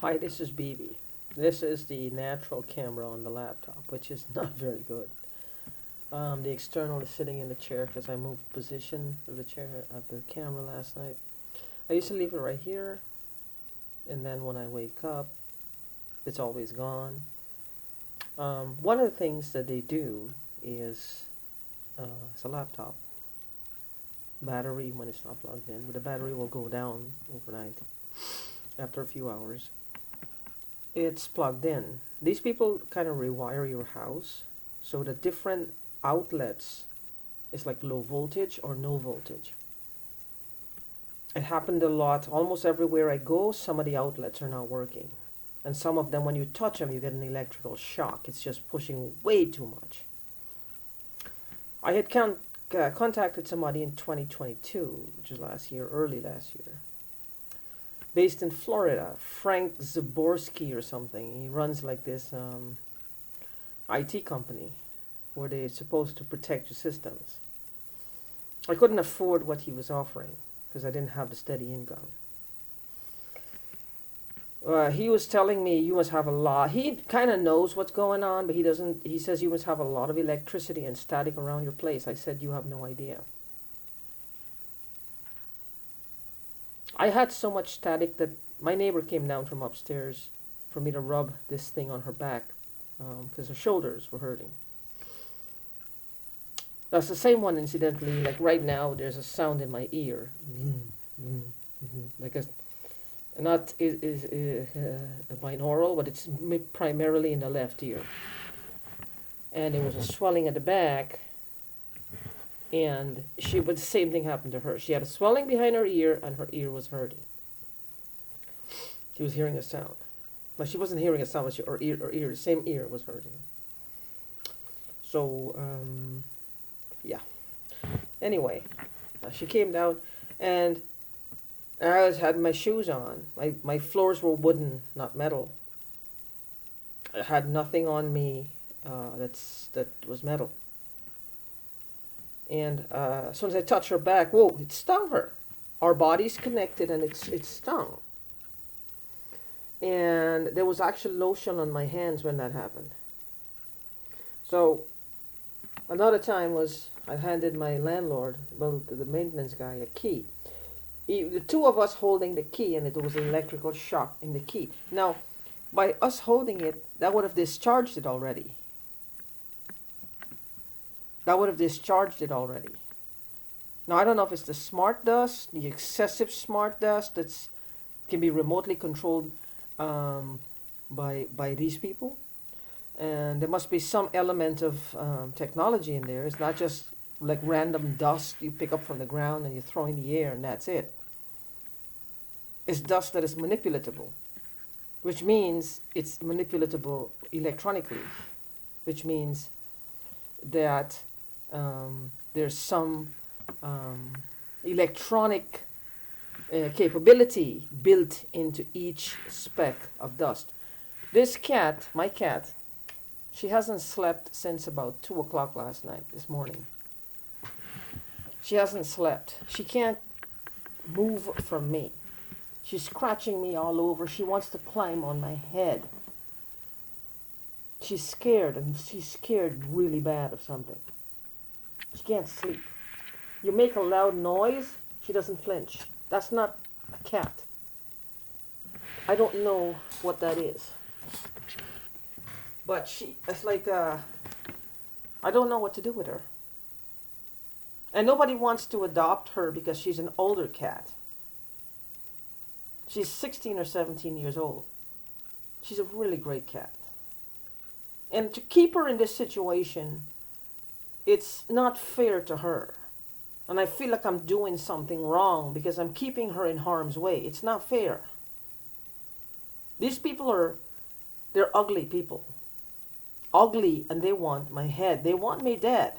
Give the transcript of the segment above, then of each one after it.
Hi, this is BB. This is the natural camera on the laptop, which is not very good. The external is sitting in the chair because I moved position of the chair of the camera last night. I used to leave it right here, and then when I wake up, it's always gone. One of the things that they do is it's a laptop battery when it's not plugged in, but the battery will go down overnight after a few hours. It's plugged in. These people kind of rewire your house so the different outlets is like low voltage or no voltage. It happened a lot. Almost everywhere I go, some of the outlets are not working. And some of them, when you touch them, you get an electrical shock. It's just pushing way too much. I had contacted somebody in 2022, which is last year, early last year, based in Florida, Frank Zaborski or something. He runs like this IT company where they're supposed to protect your systems. I couldn't afford what he was offering because I didn't have the steady income. He was telling me you must have a lot. He kind of knows what's going on, but he doesn't. He says you must have a lot of electricity and static around your place. I said you have no idea. I had so much static that my neighbor came down from upstairs for me to rub this thing on her back because her shoulders were hurting. That's the same one, incidentally. Like right now, there's a sound in my ear, like a not is a binaural, but it's primarily in the left ear. And there was a swelling at the back, and but the same thing happened to her. She had a swelling behind her ear, and her ear was hurting. She was hearing a sound. But she wasn't hearing a sound, but her same ear was hurting. So, yeah. Anyway, she came down, and I had my shoes on. My floors were wooden, not metal. I had nothing on me that was metal. And as soon as I touched her back, whoa, it stung her. Our bodies connected, and it stung. And there was actually lotion on my hands when that happened. So another time was I handed my landlord, well, the maintenance guy, a key. The two of us holding the key, and it was an electrical shock in the key. Now, by us holding it, that would have discharged it already. Now, I don't know if it's the smart dust, the excessive smart dust that can be remotely controlled by these people. And there must be some element of technology in there. It's not just like random dust you pick up from the ground and you throw in the air and that's it. It's dust that is manipulatable, which means it's manipulatable electronically, which means that there's some electronic capability built into each speck of dust. This cat, my cat, she hasn't slept since about 2 o'clock this morning. She hasn't slept. She can't move from me. She's scratching me all over. She wants to climb on my head. She's scared, and she's scared really bad of something. She can't sleep. You make a loud noise, she doesn't flinch. That's not a cat. I don't know what that is. But it's like, I don't know what to do with her. And nobody wants to adopt her because she's an older cat. She's 16 or 17 years old. She's a really great cat. And to keep her in this situation, it's not fair to her. And I feel like I'm doing something wrong because I'm keeping her in harm's way. It's not fair. These people they're ugly people. Ugly, and they want my head. They want me dead.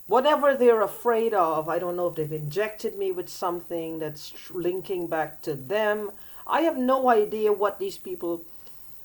Whatever they're afraid of, I don't know if they've injected me with something that's linking back to them. I have no idea what these people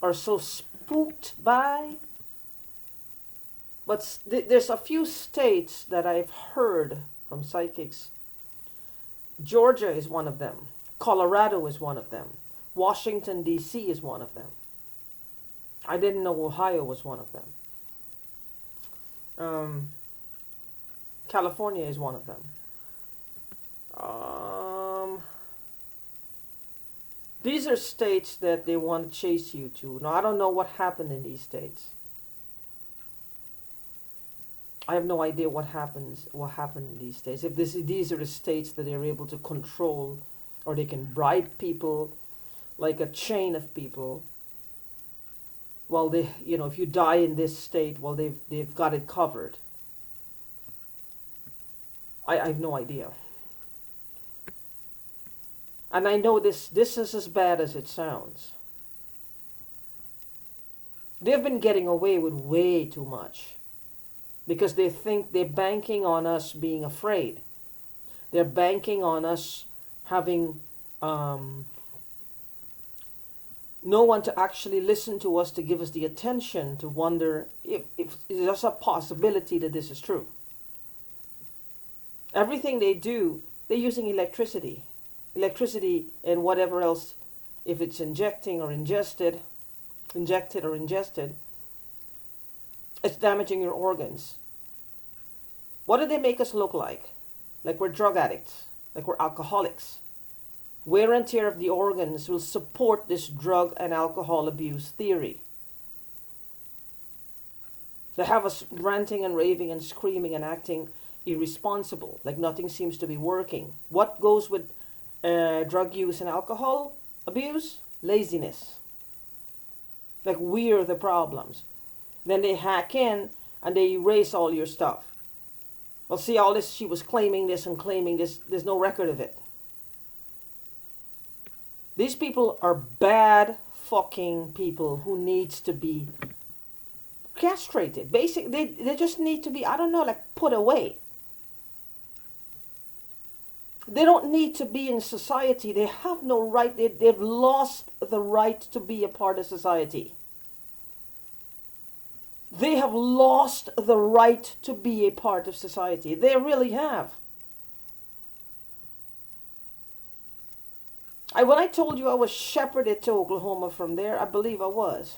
are so spooked by. But there's a few states that I've heard from psychics. Georgia is one of them. Colorado is one of them. Washington, D.C. is one of them. I didn't know Ohio was one of them. California is one of them. These are states that they want to chase you to. Now, I don't know what happened in these states. I have no idea what happened in these states. If these are the states that they're able to control, or they can bribe people, like a chain of people. Well, if you die in this state, well, they've got it covered. I have no idea. And I know this is as bad as it sounds. They've been getting away with way too much. Because they think they're banking on us being afraid. They're banking on us having no one to actually listen to us, to give us the attention, to wonder if there's a possibility that this is true. Everything they do, they're using electricity. Electricity and whatever else, if it's injected or ingested, it's damaging your organs. What do they make us look like? Like we're drug addicts, like we're alcoholics. Wear and tear of the organs will support this drug and alcohol abuse theory. They have us ranting and raving and screaming and acting irresponsible, like nothing seems to be working. What goes with drug use and alcohol abuse? Laziness. Like we're the problems. Then they hack in and they erase all your stuff. Well, see all this, she was claiming this and claiming this. There's no record of it. These people are bad fucking people who needs to be castrated. Basically, they just need to be, I don't know, like put away. They don't need to be in society. They have no right. They've lost the right to be a part of society. They have lost the right to be a part of society. They really have. When I told you I was shepherded to Oklahoma from there, I believe I was.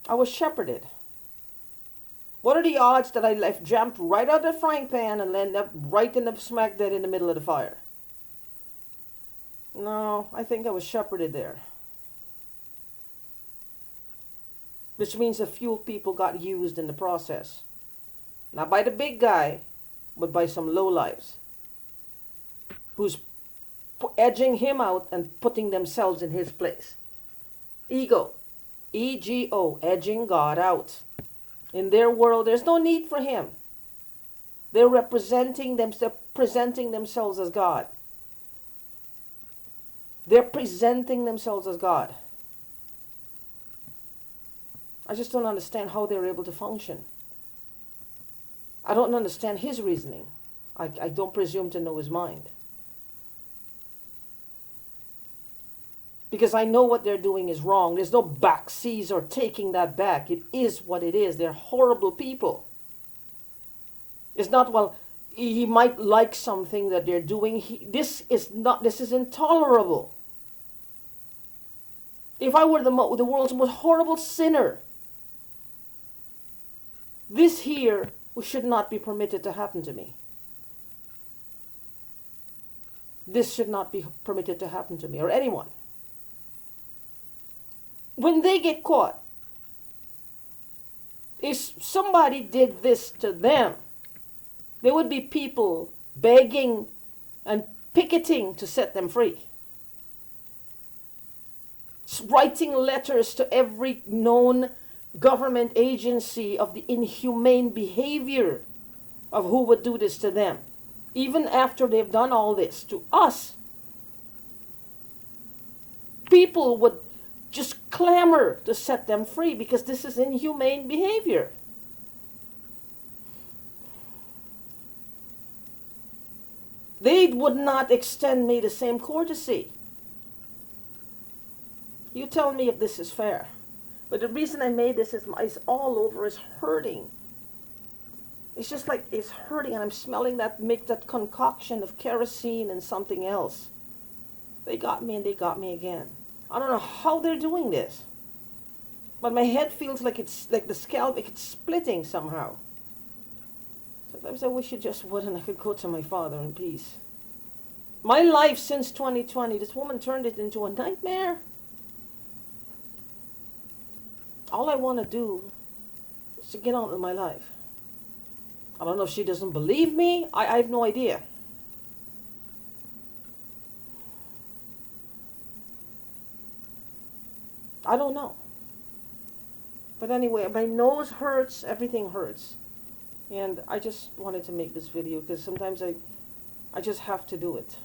I was shepherded. What are the odds that I jumped right out of the frying pan and ended up right in the smack dead in the middle of the fire? No, I think I was shepherded there. Which means a few people got used in the process. Not by the big guy, but by some lowlifes. Who's edging him out and putting themselves in his place. Ego. E-G-O. Edging God out. In their world, there's no need for him. They're presenting themselves as God. They're presenting themselves as God. I just don't understand how they're able to function. I don't understand his reasoning. I don't presume to know his mind. Because I know what they're doing is wrong. There's no backseas or taking that back. It is what it is. They're horrible people. It's not, well, he might like something that they're doing. This is intolerable. If I were the world's most horrible sinner, this here should not be permitted to happen to me. This should not be permitted to happen to me or anyone. When they get caught, if somebody did this to them, there would be people begging and picketing to set them free. Writing letters to every known government agency of the inhumane behavior of who would do this to them. Even after they've done all this to us, people would just clamor to set them free because this is inhumane behavior. They would not extend me the same courtesy. You tell me if this is fair. But the reason I made this is all over is hurting. It's just like it's hurting and I'm smelling that concoction of kerosene and something else. They got me and they got me again. I don't know how they're doing this. But my head feels like it's like the scalp, like it's splitting somehow. Sometimes I wish it just would and I could go to my father in peace. My life since 2020, this woman turned it into a nightmare. All I want to do is to get on with my life. I don't know if she doesn't believe me. I have no idea. I don't know. But anyway, my nose hurts, everything hurts. And I just wanted to make this video because sometimes I just have to do it.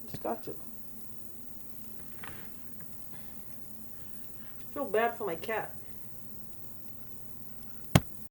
Just got to. I feel bad for my cat.